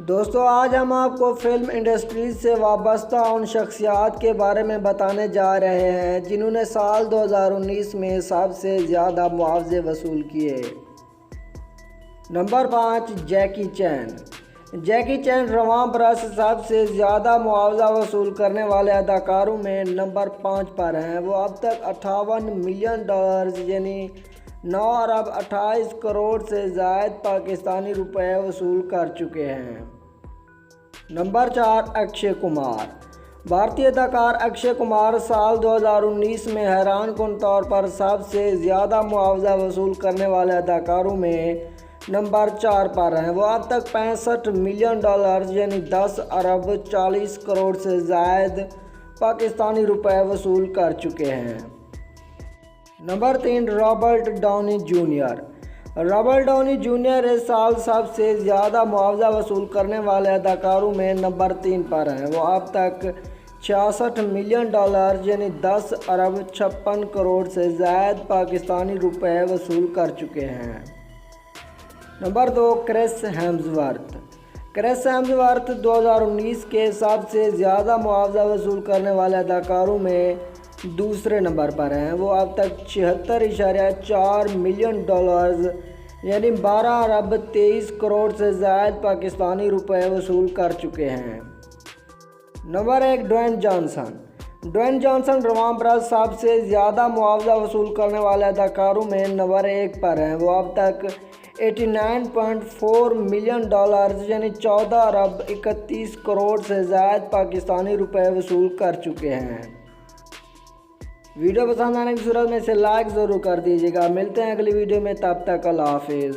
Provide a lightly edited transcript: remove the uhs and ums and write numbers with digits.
دوستو آج ہم آپ کو فلم انڈسٹریز سے وابستہ ان شخصیات کے بارے میں بتانے جا رہے ہیں جنہوں نے سال 2019 میں سب سے زیادہ معاوضے وصول کیے۔ نمبر 5، جیکی چین۔ جیکی چین رواں برس سب سے زیادہ معاوضہ وصول کرنے والے اداکاروں میں نمبر 5 پر ہیں۔ وہ اب تک $58 ملین یعنی 9 ارب 28 کروڑ سے زائد پاکستانی روپے وصول کر چکے ہیں۔ نمبر 4، اکشے کمار۔ بھارتی اداکار اکشے کمار سال 2019 میں حیران کن طور پر سب سے زیادہ معاوضہ وصول کرنے والے اداکاروں میں نمبر 4 پر ہیں۔ وہ اب تک $65 ملین یعنی 10 ارب 40 کروڑ سے زائد پاکستانی روپے وصول کر چکے ہیں۔ Number 3، Robert Downey Junior. Robert Downey Junior اس سال سب سے زیادہ معاوضہ وصول کرنے والے اداکاروں میں نمبر 3 پر ہیں۔ وہ اب تک $66 ملین یعنی 10 ارب 56 کروڑ سے زائد پاکستانی روپے وصول کر چکے ہیں۔ نمبر 2، کرس ہیمزورتھ۔ کرس ہیمزورتھ 2019 کے سب سے زیادہ معاوضہ وصول کرنے والے اداکاروں میں دوسرے نمبر پر ہیں۔ وہ اب تک $76.4 ملین یعنی 12 ارب 23 کروڑ سے زائد پاکستانی روپے وصول کر چکے ہیں۔ Number 1، ڈوین Johnson. ڈوین جانسن رواں برس سب سے زیادہ معاوضہ وصول کرنے والے اداکاروں میں نمبر 1 پر ہیں۔ وہ اب تک $89.4 ملین یعنی 14 ارب 31 کروڑ سے زائد پاکستانی روپے وصول کر چکے ہیں۔ ویڈیو پسند آنے کی صورت میں اسے لائک ضرور کر دیجیے گا۔ ملتے ہیں اگلی ویڈیو میں، تب تک اللہ حافظ۔